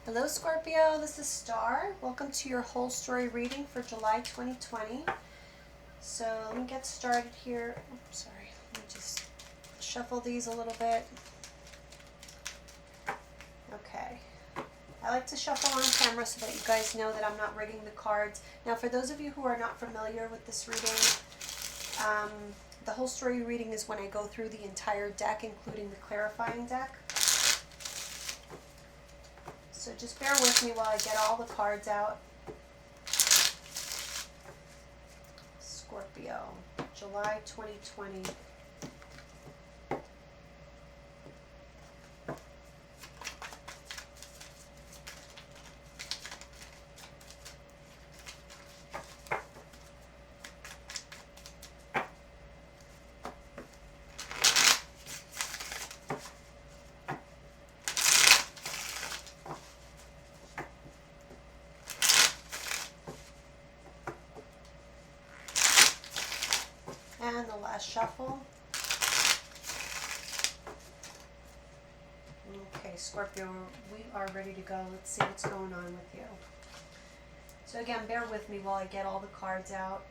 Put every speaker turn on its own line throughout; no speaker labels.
Hello Scorpio, this is Star. Welcome to your whole story reading for July 2020. So let me get started here. Oops, sorry, let me just shuffle these a little bit. Okay. I like to shuffle on camera so that you guys know that I'm not rigging the cards. Now for those of you who are not familiar with this reading, the whole story reading is when I go through the entire deck, including the clarifying deck. So just bear with me while I get all the cards out. Scorpio, July 2020. And the last shuffle. Okay, Scorpio, we are ready to go. Let's see what's going on with you. So again, bear with me while I get all the cards out.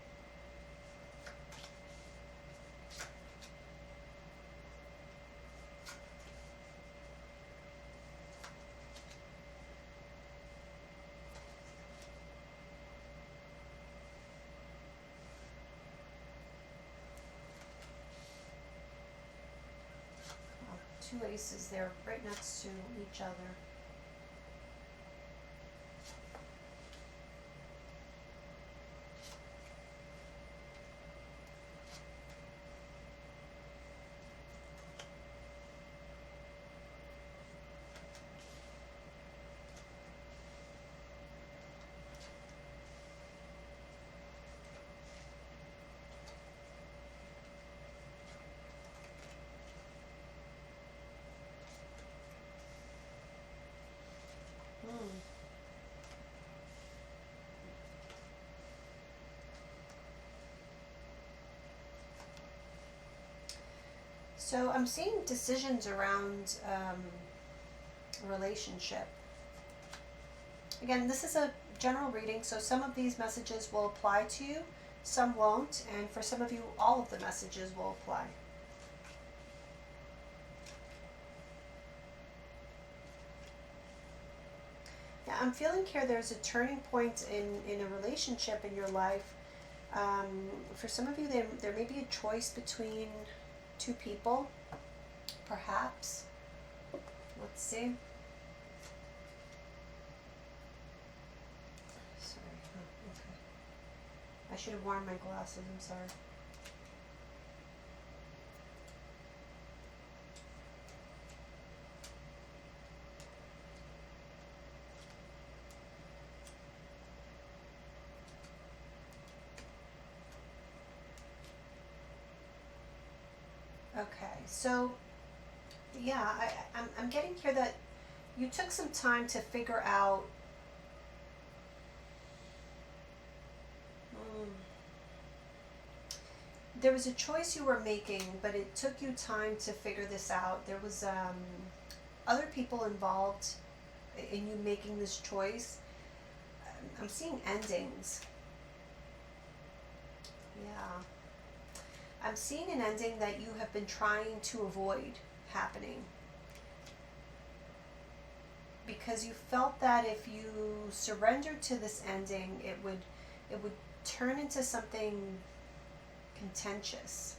Two aces there right next to each other. So I'm seeing decisions around a relationship. Again, this is a general reading, so some of these messages will apply to you, some won't, and for some of you, all of the messages will apply. Yeah, I'm feeling here there's a turning point in a relationship in your life. For some of you, there may be a choice between two people, perhaps. Let's see. Sorry. Oh, okay. I should have worn my glasses. I'm sorry. Okay, so yeah, I'm getting here that you took some time to figure out there was a choice you were making, but it took you time to figure this out. There was other people involved in you making this choice. I'm seeing endings. Yeah. I'm seeing an ending that you have been trying to avoid happening. Because you felt that if you surrendered to this ending, it would turn into something contentious.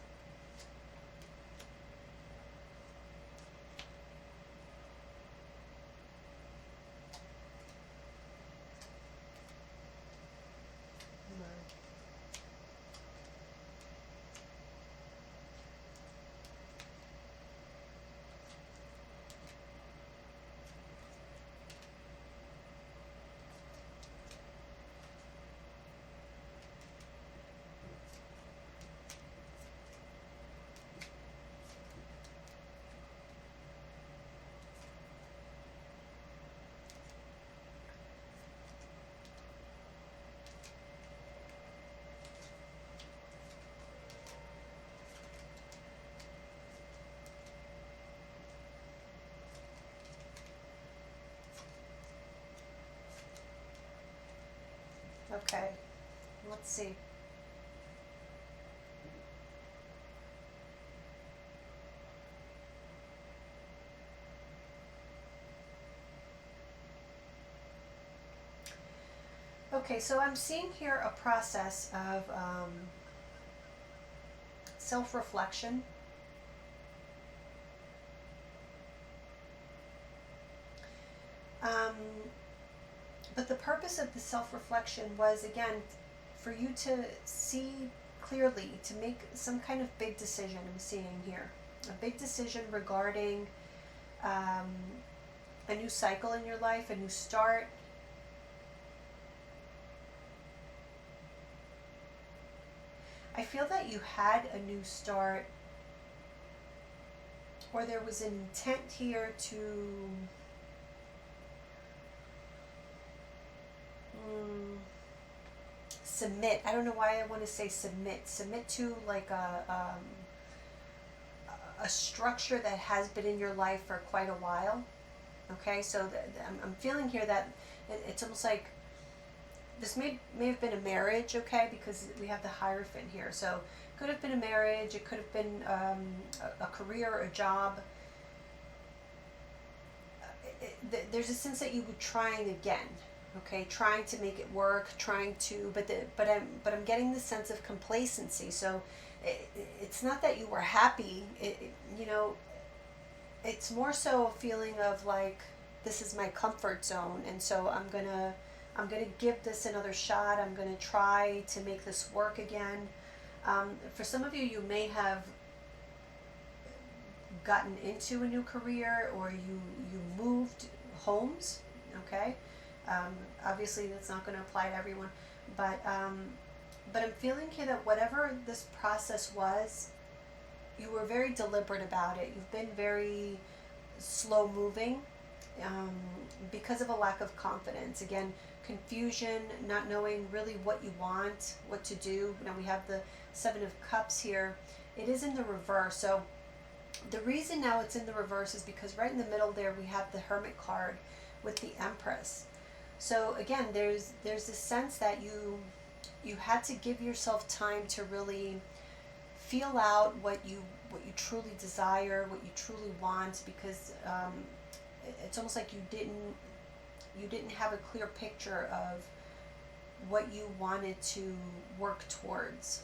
Okay, let's see. Okay, so I'm seeing here a process of self-reflection. Um, but the purpose of the self-reflection was, again, for you to see clearly, to make some kind of big decision. I'm seeing here a big decision regarding um, a new cycle in your life, a new start. I feel that you had a new start, or there was an intent here to submit. I don't know why I want to say submit. Submit to like a structure that has been in your life for quite a while. Okay, so I'm feeling here that it's almost like this may have been a marriage, okay, because we have the Hierophant here. So it could have been a marriage, it could have been a career, a job. There's a sense that you were trying again, okay, trying to make it work, trying to, but I'm getting the sense of complacency. So it's not that you were happy, you know, it's more so a feeling of like, this is my comfort zone, and so I'm gonna give this another shot. I'm gonna try to make this work again. For some of you, you may have gotten into a new career, or you moved homes. Okay, obviously that's not going to apply to everyone, but I'm feeling here that whatever this process was, you were very deliberate about it. You've been very slow moving because of a lack of confidence. Again, confusion, not knowing really what you want, what to do. Now we have the Seven of Cups here. It is in the reverse. So the reason now it's in the reverse is because right in the middle there we have the Hermit card with the Empress. So again, there's this sense that you had to give yourself time to really feel out what you truly desire, what you truly want, because it's almost like you didn't have a clear picture of what you wanted to work towards.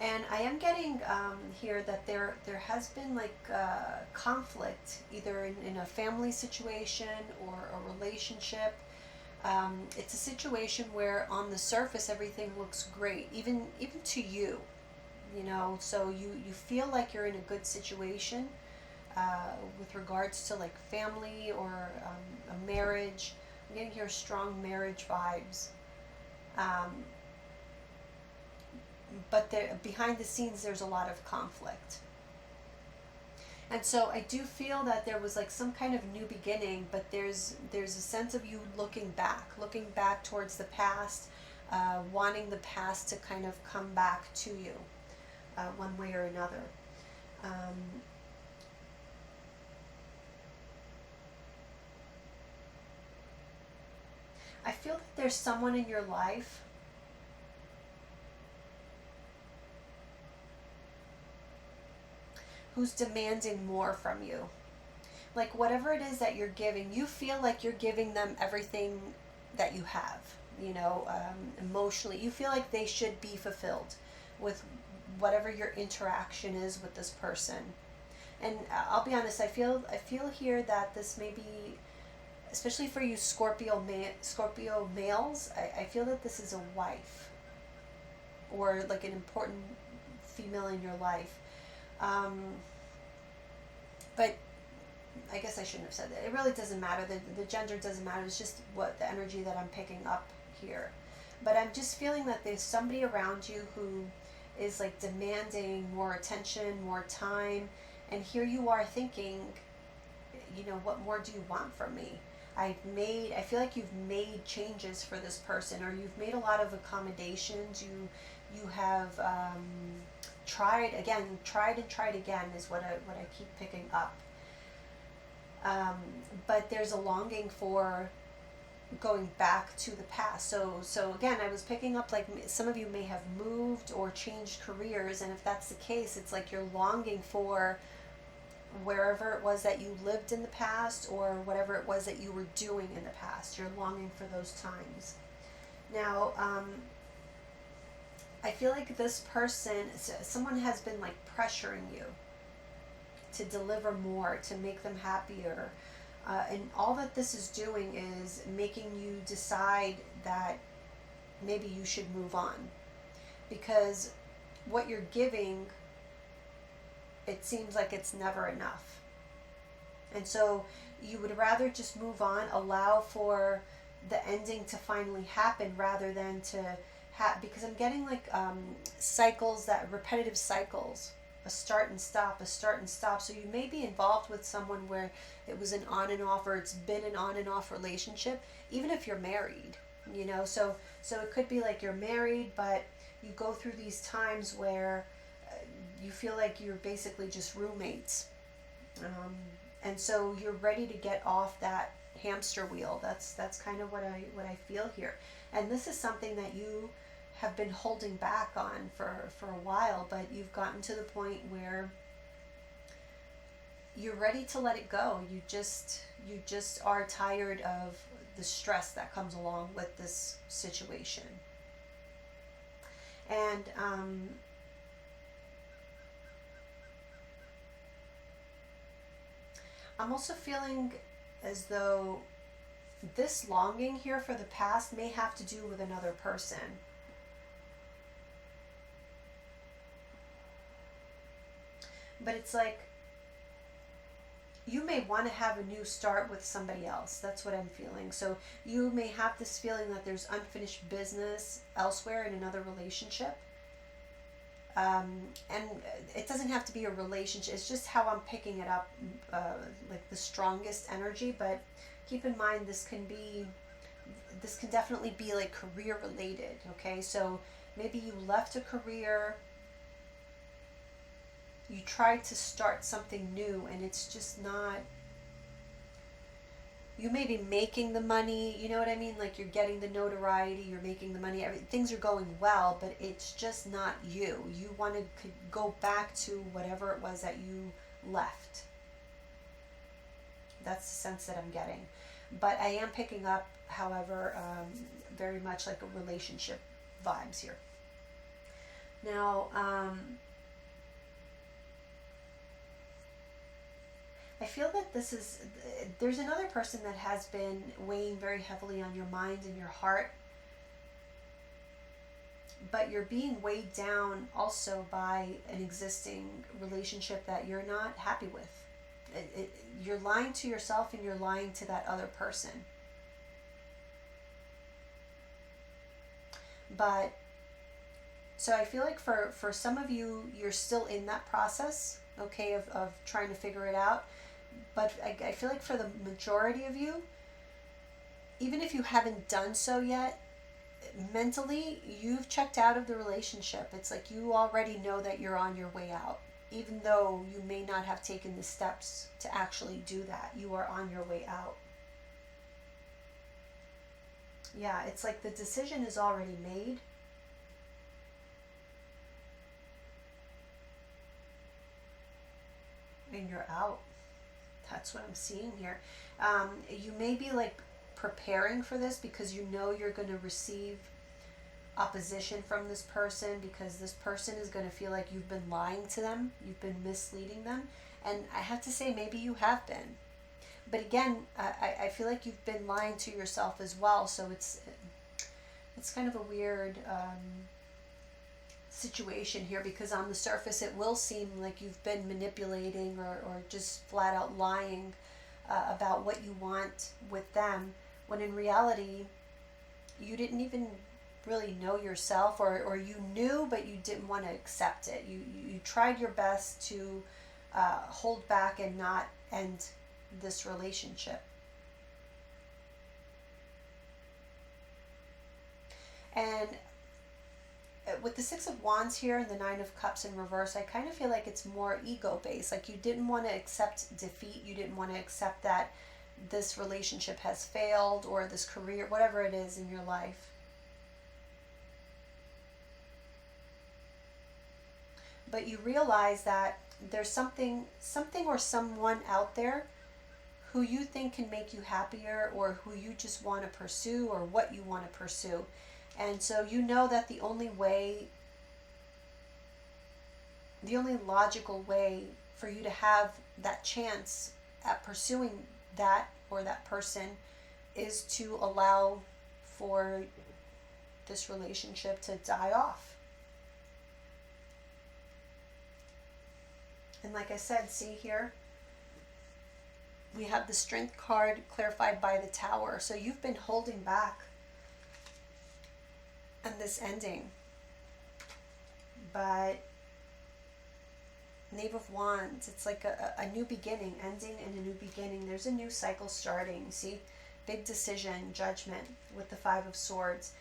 And I am getting here that there has been like conflict, either in a family situation or a relationship. It's a situation where on the surface everything looks great, even to you, you know. So you feel like you're in a good situation with regards to like family or a marriage. I'm getting here strong marriage vibes. But there, behind the scenes, there's a lot of conflict. And so I do feel that there was like some kind of new beginning, but there's a sense of you looking back towards the past, wanting the past to kind of come back to you, one way or another. I feel that there's someone in your life who's demanding more from you. Like whatever it is that you're giving, you feel like you're giving them everything that you have, you know, emotionally. You feel like they should be fulfilled with whatever your interaction is with this person. And I'll be honest, I feel here that this may be, especially for you Scorpio males, I feel that this is a wife or like an important female in your life. But I guess I shouldn't have said that. It really doesn't matter. The gender doesn't matter. It's just what the energy that I'm picking up here. But I'm just feeling that there's somebody around you who is like demanding more attention, more time. And here you are thinking, you know, what more do you want from me? I feel like you've made changes for this person, or you've made a lot of accommodations. You have tried and tried again is what I keep picking up. But there's a longing for going back to the past. So again, I was picking up like some of you may have moved or changed careers, and if that's the case, it's like you're longing for wherever it was that you lived in the past, or whatever it was that you were doing in the past. You're longing for those times. Now, I feel like this person, someone has been like pressuring you to deliver more, to make them happier. And all that this is doing is making you decide that maybe you should move on. Because what you're giving, it seems like it's never enough. And so you would rather just move on, allow for the ending to finally happen rather than to because I'm getting like cycles, that repetitive cycles, a start and stop, a start and stop. So you may be involved with someone where it was an on and off, or it's been an on and off relationship, even if you're married, you know. So it could be like you're married, but you go through these times where you feel like you're basically just roommates, and so you're ready to get off that hamster wheel. That's kind of what I feel here. And this is something that you have been holding back on for a while, but you've gotten to the point where you're ready to let it go. You just are tired of the stress that comes along with this situation. And I'm also feeling as though this longing here for the past may have to do with another person. But it's like you may want to have a new start with somebody else. That's what I'm feeling. So you may have this feeling that there's unfinished business elsewhere in another relationship. And it doesn't have to be a relationship. It's just how I'm picking it up, like the strongest energy. But keep in mind, this can definitely be like career related. Okay, so maybe you left a career, you tried to start something new, and it's just not. You may be making the money, you know what I mean? Like you're getting the notoriety, you're making the money, things are going well, but it's just not you. You want to go back to whatever it was that you left. That's the sense that I'm getting. But I am picking up, however, very much like a relationship vibes here. Now, I feel that there's another person that has been weighing very heavily on your mind and your heart, but you're being weighed down also by an existing relationship that you're not happy with. You're lying to yourself and you're lying to that other person. But, so I feel like for some of you, you're still in that process, okay, of trying to figure it out. But I feel like for the majority of you, even if you haven't done so yet, mentally, you've checked out of the relationship. It's like you already know that you're on your way out. Even though you may not have taken the steps to actually do that, you are on your way out. Yeah, it's like the decision is already made. And you're out. That's what I'm seeing here. You may be like preparing for this because you know you're going to receive opposition from this person, because this person is going to feel like you've been lying to them, you've been misleading them. And I have to say, maybe you have been. But again, I feel like you've been lying to yourself as well. So it's kind of a weird situation here, because on the surface it will seem like you've been manipulating or just flat out lying about what you want with them, when in reality you didn't even really know yourself, or you knew but you didn't want to accept it. You tried your best to hold back and not end this relationship. And with the Six of Wands here and the Nine of Cups in reverse, I kind of feel like it's more ego-based. Like you didn't want to accept defeat. You didn't want to accept that this relationship has failed, or this career, whatever it is in your life. But you realize that there's something or someone out there who you think can make you happier, or who you just want to pursue, or what you want to pursue. And so you know that the only logical way for you to have that chance at pursuing that or that person is to allow for this relationship to die off. And like I said, see here, we have the Strength card clarified by the Tower. So you've been holding back on this ending. But Knave of Wands, it's like a new beginning, ending and a new beginning. There's a new cycle starting. See, big decision, judgment with the Five of Swords.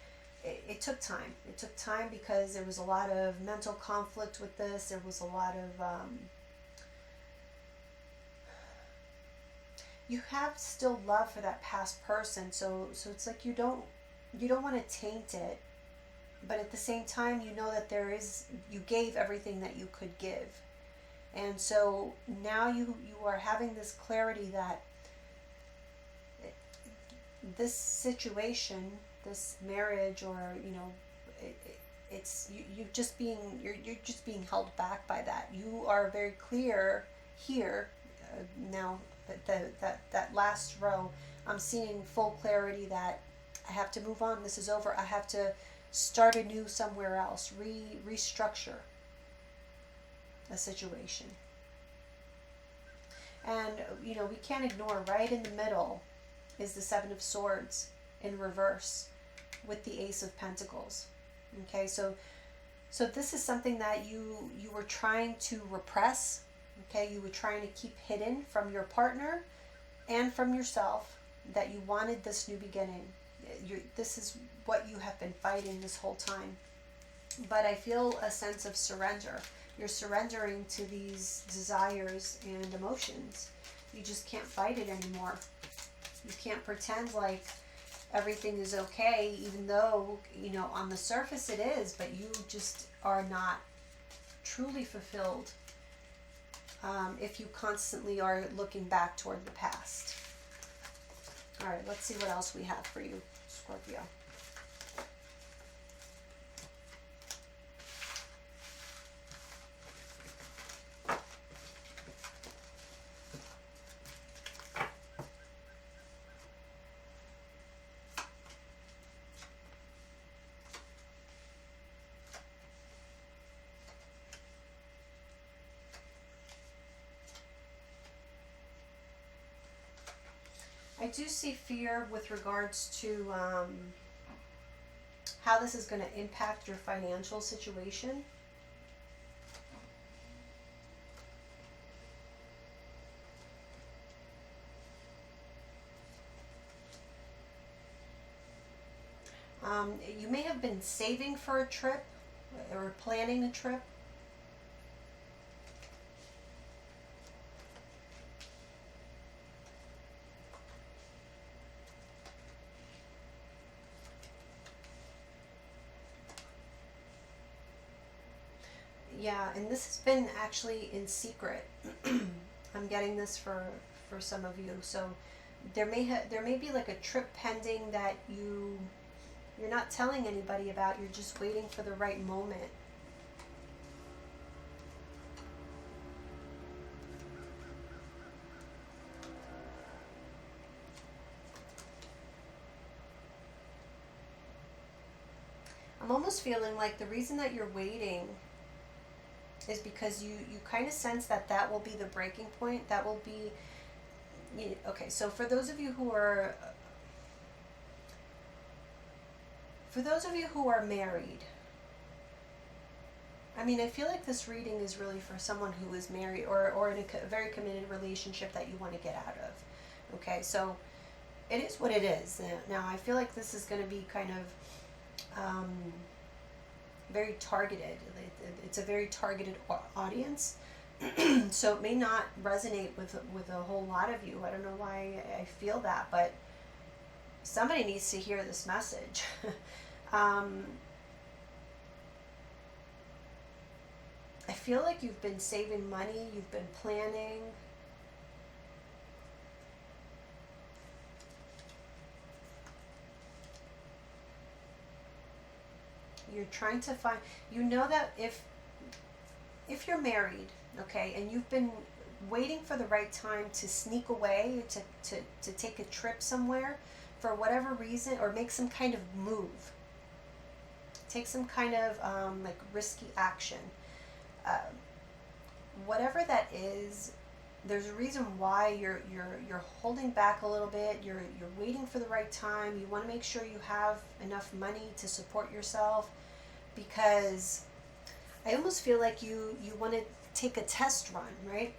It took time. It took time because there was a lot of mental conflict with this. There was a lot of you have still love for that past person, so it's like you don't want to taint it, but at the same time you know that you gave everything that you could give. And so now you are having this clarity that this situation, this marriage, or you're just being held back by that. You are very clear here now. That last row, I'm seeing full clarity that I have to move on. This is over. I have to start anew somewhere else. Restructure a situation. And we can't ignore, right in the middle is the Seven of Swords in reverse with the Ace of Pentacles. Okay, so this is something that you were trying to repress. Okay, you were trying to keep hidden from your partner and from yourself, that you wanted this new beginning. This is what you have been fighting this whole time. But I feel a sense of surrender. You're surrendering to these desires and emotions. You just can't fight it anymore. You can't pretend like everything is okay, even though, on the surface it is, but you just are not truly fulfilled. If you constantly are looking back toward the past. All right, let's see what else we have for you, Scorpio. I do see fear with regards to how this is going to impact your financial situation. You may have been saving for a trip or planning a trip. Yeah, and this has been actually in secret. I'm getting this for some of you. So there may be like a trip pending that you're not telling anybody about. You're just waiting for the right moment. I'm almost feeling like the reason that you're waiting is because you kind of sense that will be the breaking point. That will be, okay, so for those of you who are married, I mean, I feel like this reading is really for someone who is married or in a very committed relationship that you want to get out of. Okay, so it is what it is. Now, I feel like this is going to be kind of very targeted. It's a very targeted audience. So it may not resonate with a whole lot of you. I don't know why I feel that, but somebody needs to hear this message. I feel like you've been saving money, you've been planning. You're trying to find, you know that if you're married, okay, and you've been waiting for the right time to sneak away, to take a trip somewhere for whatever reason, or make some kind of move, take some kind of like risky action, whatever that is, there's a reason why you're holding back a little bit. You're waiting for the right time. You want to make sure you have enough money to support yourself, because I almost feel like you want to take a test run, right?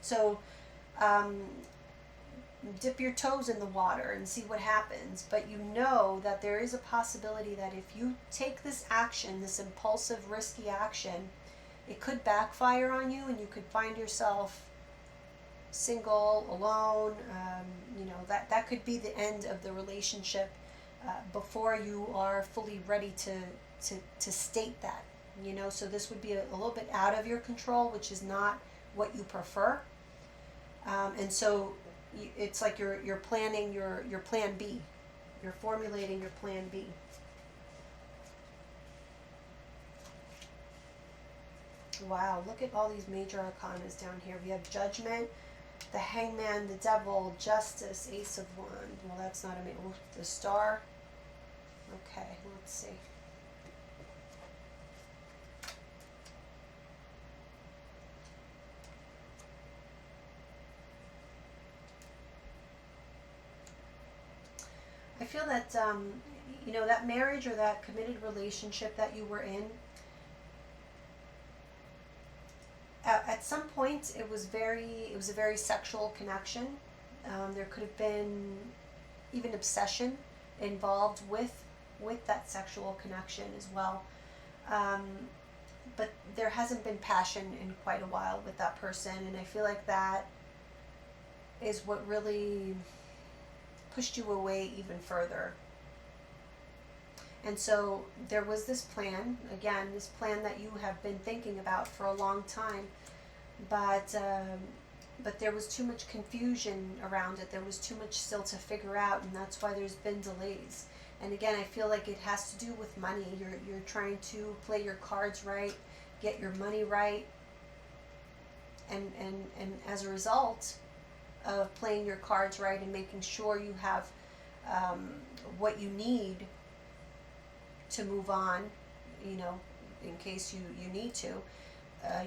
So dip your toes in the water and see what happens. But you know that there is a possibility that if you take this action, this impulsive, risky action, it could backfire on you, and you could find yourself single, alone. That could be the end of the relationship before you are fully ready to state that. So this would be a little bit out of your control, which is not what you prefer. And so it's like you're planning your plan B. You're formulating your plan B. Wow, look at all these major arcanas down here. We have Judgment, the Hangman, the Devil, Justice, Ace of Wands. Well, that's not the Star. Okay, let's see. I feel that, that marriage or that committed relationship that you were in, at some point it was a very sexual connection. There could have been even obsession involved with that sexual connection as well. But there hasn't been passion in quite a while with that person, and I feel like that is what really pushed you away even further. And so there was this plan, again, this plan that you have been thinking about for a long time, but there was too much confusion around it. There was too much still to figure out, and that's why there's been delays. And again, I feel like it has to do with money. You're trying to play your cards right, get your money right, and as a result of playing your cards right and making sure you have what you need to move on, in case you need to,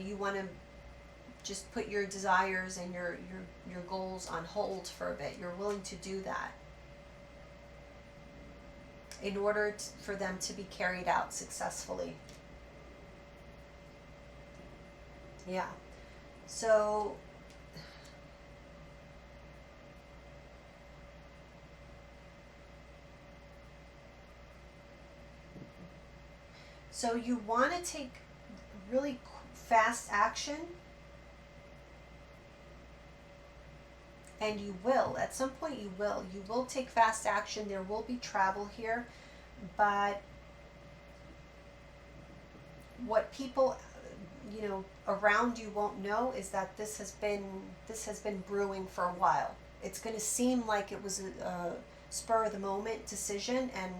you want to just put your desires and your goals on hold for a bit. You're willing to do that in order for them to be carried out successfully. Yeah. So you want to take really fast action, and you will. At some point you will take fast action. There will be travel here, but what people around you won't know is that this has been brewing for a while. It's going to seem like it was a spur of the moment decision, and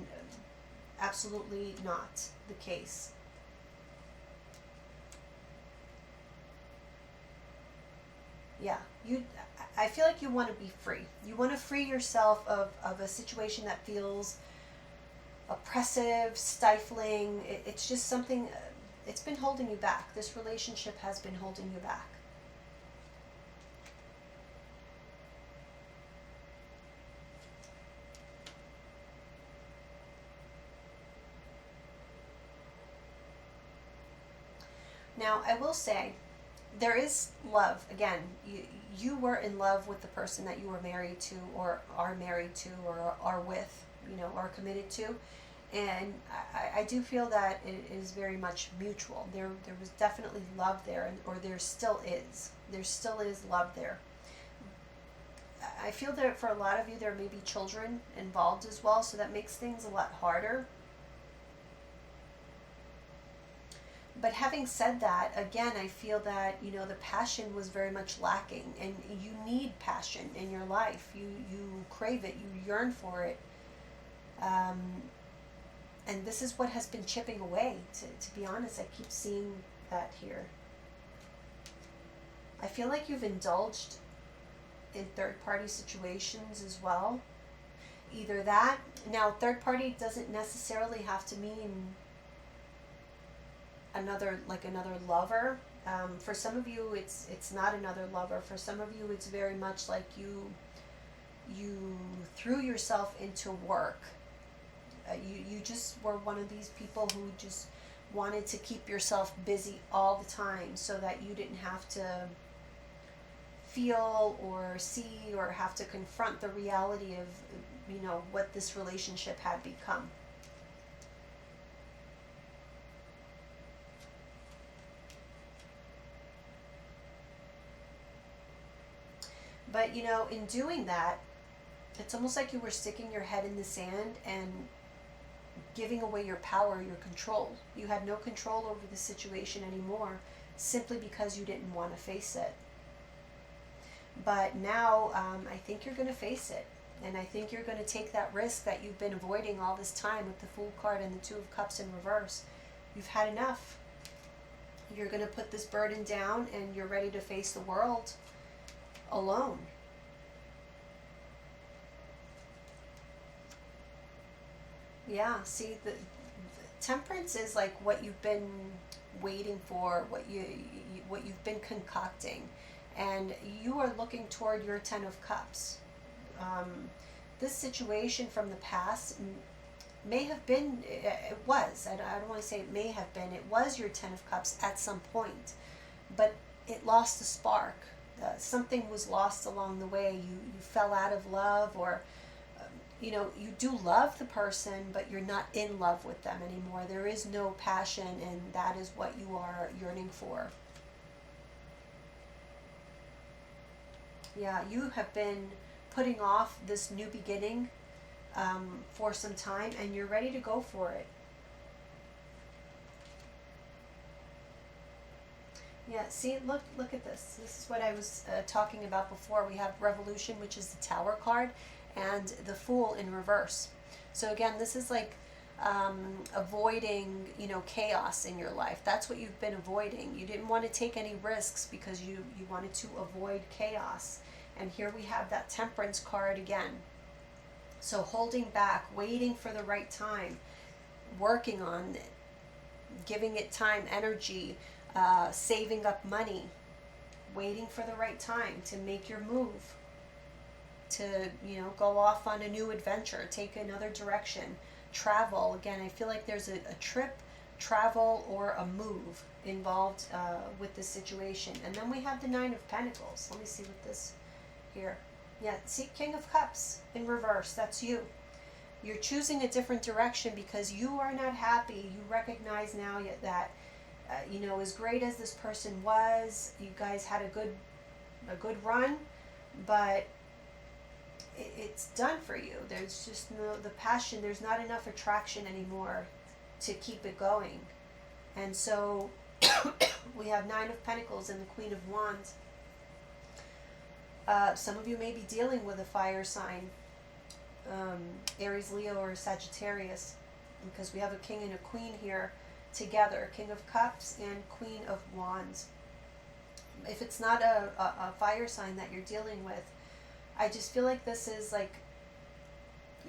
absolutely not the case. Yeah, I feel like you want to be free. You want to free yourself of a situation that feels oppressive, stifling. It's just something, it's been holding you back. This relationship has been holding you back. Now, I will say, there is love. Again, you were in love with the person that you were married to, or are married to, or are with, or committed to. And I do feel that it is very much mutual. There was definitely love there, or there still is. There still is love there. I feel that for a lot of you, there may be children involved as well, so that makes things a lot harder. But having said that, again, I feel that, the passion was very much lacking, and you need passion in your life. You crave it, you yearn for it. And this is what has been chipping away, to be honest. I keep seeing that here. I feel like you've indulged in third-party situations as well. Either that, now third party doesn't necessarily have to mean another lover. For some of you, it's not another lover. For some of you, it's very much like you threw yourself into work. You just were one of these people who just wanted to keep yourself busy all the time so that you didn't have to feel or see or have to confront the reality of, what this relationship had become. But, in doing that, it's almost like you were sticking your head in the sand and giving away your power, your control. You had no control over the situation anymore, simply because you didn't want to face it. But now, I think you're going to face it. And I think you're going to take that risk that you've been avoiding all this time with the Fool card and the Two of Cups in reverse. You've had enough. You're going to put this burden down, and you're ready to face the world alone. Yeah, see, the temperance is like what you've been waiting for, what you've been concocting, and you are looking toward your Ten of Cups. This situation from the past may have been, it was, I don't want to say it may have been, it was your Ten of Cups at some point, but it lost the spark. Something was lost along the way. You fell out of love, or you do love the person, but you're not in love with them anymore. There is no passion, and that is what you are yearning for. Yeah, you have been putting off this new beginning for some time, and you're ready to go for it. Yeah, see, look at this. This is what I was talking about before. We have Revolution, which is the Tower card, and the Fool in reverse. So again, this is like avoiding, chaos in your life. That's what you've been avoiding. You didn't want to take any risks because you wanted to avoid chaos. And here we have that Temperance card again. So holding back, waiting for the right time, working on it, giving it time, energy, saving up money, waiting for the right time to make your move, to go off on a new adventure, take another direction, travel. Again, I feel like there's a trip, travel, or a move involved with this situation. And then we have the Nine of Pentacles. Let me see what this here. Yeah, see, King of Cups in reverse. That's you. You're choosing a different direction because you are not happy. You recognize now that as great as this person was, you guys had a good run, but it's done for you. There's just the passion. There's not enough attraction anymore to keep it going. And so we have Nine of Pentacles and the Queen of Wands. Some of you may be dealing with a fire sign, Aries, Leo, or Sagittarius, because we have a King and a Queen here together, King of Cups and Queen of Wands. If it's not a fire sign that you're dealing with, I just feel like this is like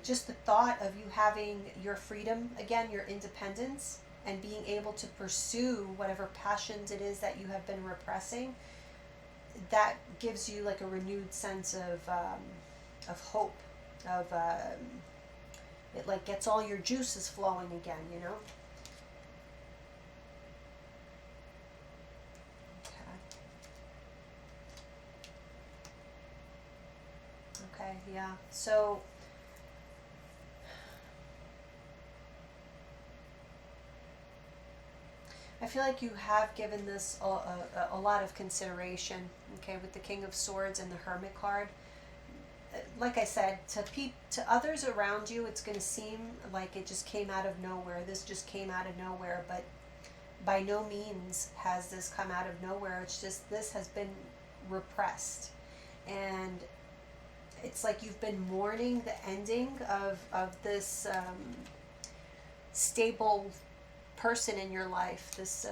just the thought of you having your freedom, again, your independence, and being able to pursue whatever passions it is that you have been repressing. That gives you like a renewed sense of hope, of it like gets all your juices flowing again, Okay, yeah. So I feel like you have given this a lot of consideration, okay, with the King of Swords and the Hermit card. Like I said, to others around you, it's going to seem like it just came out of nowhere. This just came out of nowhere, but by no means has this come out of nowhere. It's just this has been repressed. And it's like you've been mourning the ending of this stable person in your life, this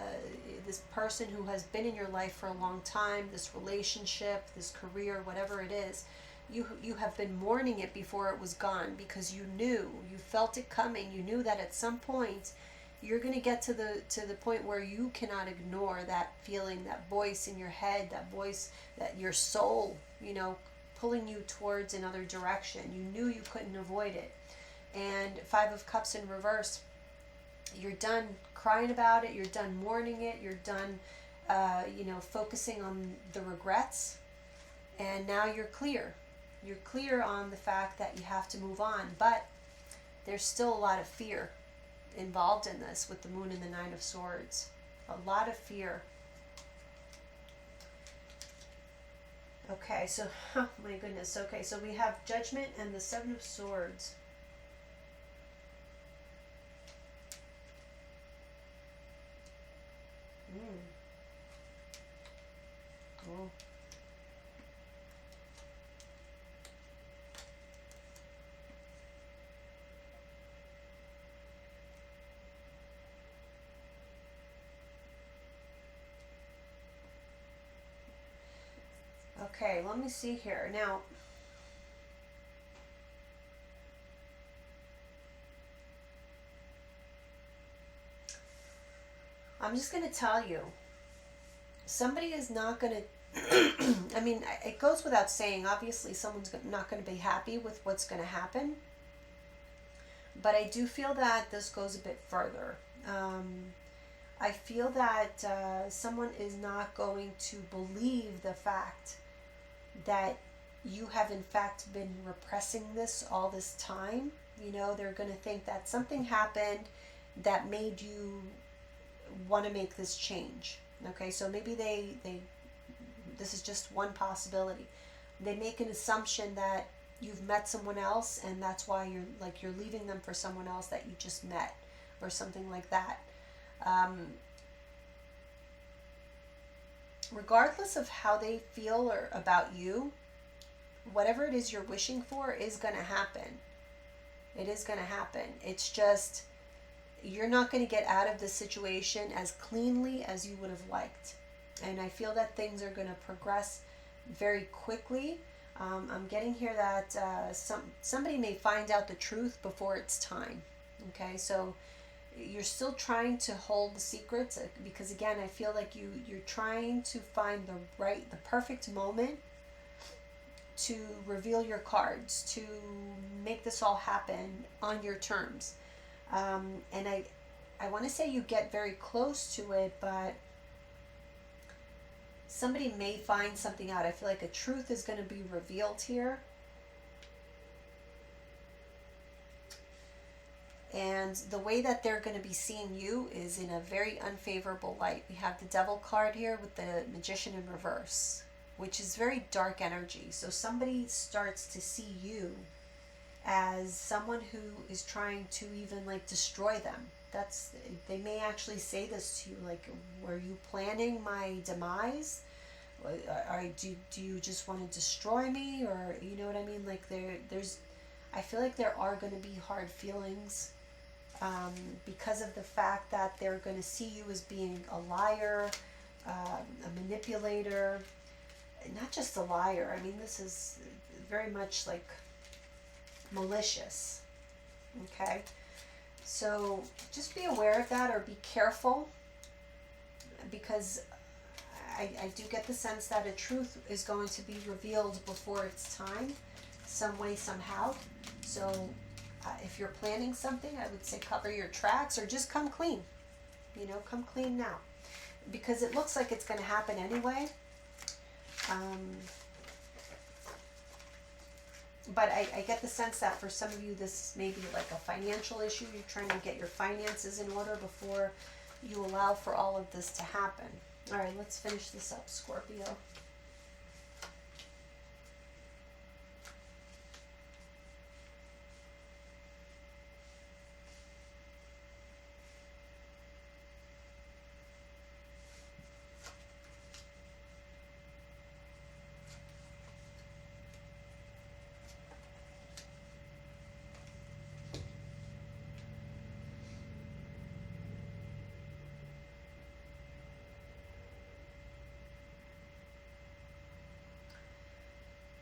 person who has been in your life for a long time, this relationship, this career, whatever it is. You have been mourning it before it was gone, because you felt it coming. You knew that at some point you're going to get to the point where you cannot ignore that feeling, that voice in your head, that voice, that your soul, pulling you towards another direction. You knew you couldn't avoid it. And Five of Cups in reverse, you're done crying about it, you're done mourning it, you're done focusing on the regrets, and now you're clear. You're clear on the fact that you have to move on, but there's still a lot of fear involved in this with the Moon and the Nine of Swords. A lot of fear. Okay, so, oh my goodness. Okay, so we have Judgment and the Seven of Swords. Oh. Okay, let me see here. Now, I'm just going to tell you, somebody is not going to, I mean, it goes without saying, obviously someone's not going to be happy with what's going to happen, but I do feel that this goes a bit further. I feel that someone is not going to believe the fact that you have in fact been repressing this all this time. They're going to think that something happened that made you want to make this change. Okay, so maybe this is just one possibility. They make an assumption that you've met someone else, and that's why you're leaving them for someone else that you just met, or something like that. Regardless of how they feel or about you, whatever it is you're wishing for is going to happen. It is going to happen. It's just, you're not going to get out of the situation as cleanly as you would have liked. And I feel that things are going to progress very quickly. I'm getting here that somebody may find out the truth before it's time. Okay, so you're still trying to hold the secrets, because again, I feel like you're trying to find the perfect moment to reveal your cards, to make this all happen on your terms. And I want to say you get very close to it, but somebody may find something out. I feel like a truth is going to be revealed here. And the way that they're going to be seeing you is in a very unfavorable light. We have the Devil card here with the Magician in reverse, which is very dark energy. So somebody starts to see you as someone who is trying to even destroy them. They may actually say this to you, were you planning my demise? Do you just want to destroy me? Or, you know what I mean? I feel like there are going to be hard feelings because of the fact that they're going to see you as being a liar, a manipulator, not just a liar. I mean, this is very much malicious. Okay, so just be aware of that, or be careful, because I do get the sense that a truth is going to be revealed before it's time, some way, somehow. So if you're planning something, I would say cover your tracks, or just come clean. Come clean now, because it looks like it's going to happen anyway. But I get the sense that for some of you, this may be like a financial issue. You're trying to get your finances in order before you allow for all of this to happen. All right, let's finish this up, Scorpio.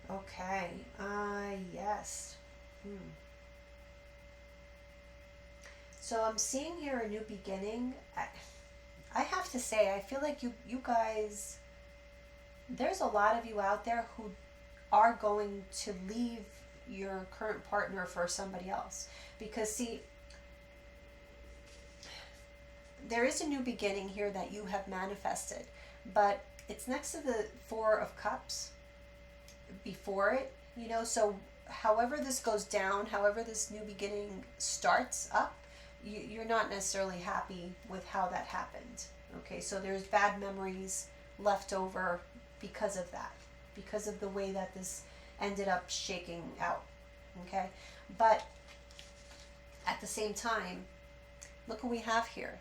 Okay, yes. So I'm seeing here a new beginning. I have to say, I feel like you guys, there's a lot of you out there who are going to leave your current partner for somebody else. Because see, there is a new beginning here that you have manifested, but it's next to the Four of Cups before it, you know, so however this goes down, however this new beginning starts up, you're not necessarily happy with how that happened. Okay, so there's bad memories left over because of that, because of the way that this ended up shaking out. Okay, but at the same time, look what we have here.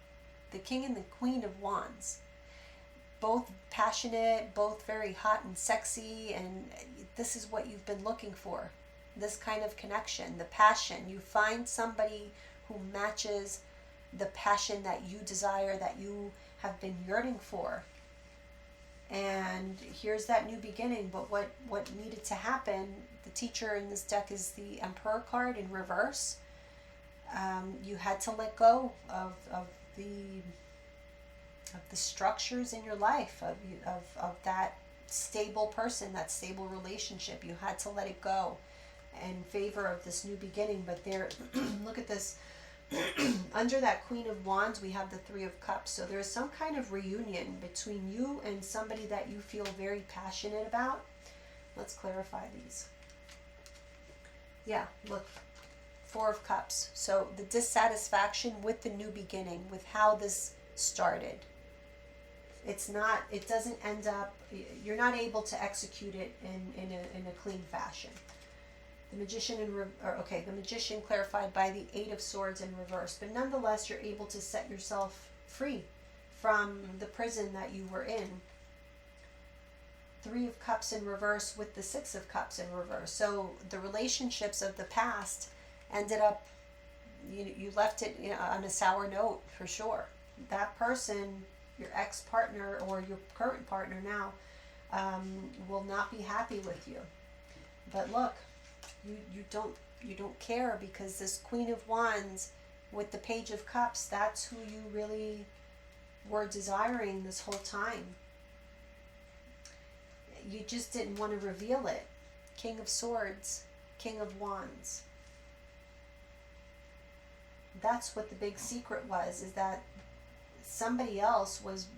The King and the Queen of Wands. Both passionate, both very hot and sexy, and this is what you've been looking for. This kind of connection, the passion. You find somebody who matches the passion that you desire, that you have been yearning for. And here's that new beginning, but what needed to happen, the teacher in this deck is the Emperor card in reverse. You had to let go of the structures in your life, of that stable person, that stable relationship. You had to let it go in favor of this new beginning. But there, look at this. Under that Queen of Wands, we have the Three of Cups. So there's some kind of reunion between you and somebody that you feel very passionate about. Let's clarify these. Yeah, look. Four of Cups. So the dissatisfaction with the new beginning, with how this started. It doesn't end up, you're not able to execute it in a clean fashion. The Magician the Magician clarified by the Eight of Swords in reverse, but nonetheless you're able to set yourself free from the prison that you were in. Three of Cups in reverse with the Six of Cups in reverse. So the relationships of the past ended up, you left it on a sour note for sure. That person, your ex-partner or your current partner now, will not be happy with you. But look, you don't care, because this Queen of Wands with the Page of Cups, that's who you really were desiring this whole time. You just didn't want to reveal it. King of Swords, King of Wands. That's what the big secret was, is that somebody else was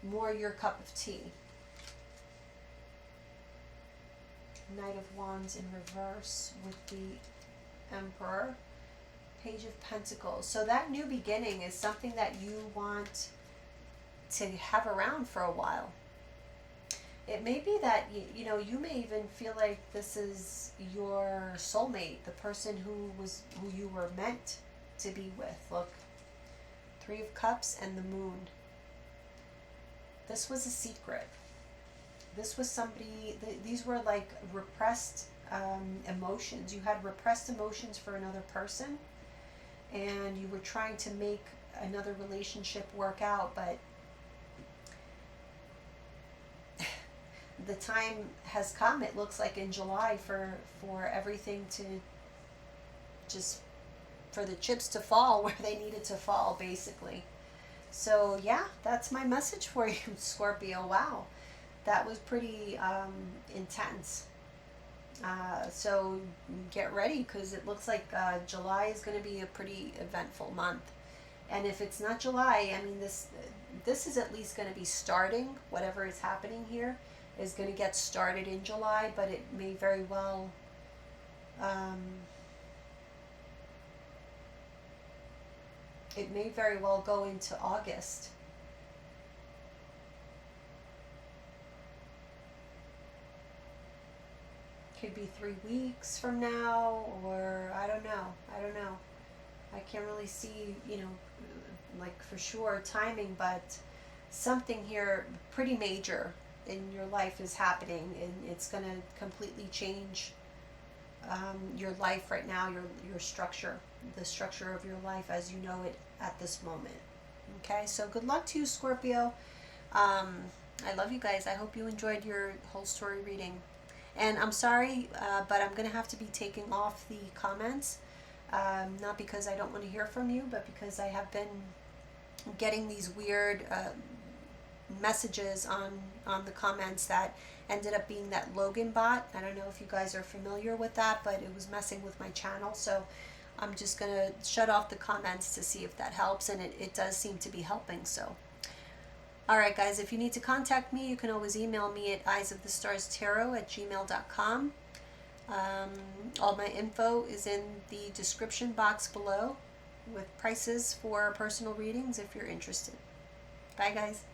more your cup of tea. Knight of Wands in reverse with the Emperor. Page of Pentacles. So that new beginning is something that you want to have around for a while. It may be that you may even feel like this is your soulmate, the person who you were meant to be with. Look, Three of Cups and the Moon. This was a secret. This was somebody, these were like repressed emotions. You had repressed emotions for another person, and you were trying to make another relationship work out, but the time has come, it looks like, in July for everything to just, for the chips to fall where they needed to fall, basically. So yeah, that's my message for you, Scorpio. Wow, that was pretty intense. So get ready, because it looks like July is going to be a pretty eventful month. And if it's not July, I mean, this is at least going to be starting. Whatever is happening here is going to get started in July, but it may very well It may very well go into August. Could be 3 weeks from now, or I don't know. I can't really see, like for sure timing, but something here pretty major in your life is happening, and it's going to completely change your life right now, your structure, the structure of your life as you know it at this moment. Okay, so good luck to you, Scorpio. I love you guys. I hope you enjoyed your whole story reading. And I'm sorry, but I'm going to have to be taking off the comments. Not because I don't want to hear from you, but because I have been getting these weird messages on the comments that ended up being that Logan bot. I don't know if you guys are familiar with that, but it was messing with my channel. So I'm just going to shut off the comments to see if that helps. And it does seem to be helping. So alright guys, if you need to contact me, you can always email me at eyesofthestarstarot@gmail.com. All my info is in the description box below with prices for personal readings if you're interested. Bye guys.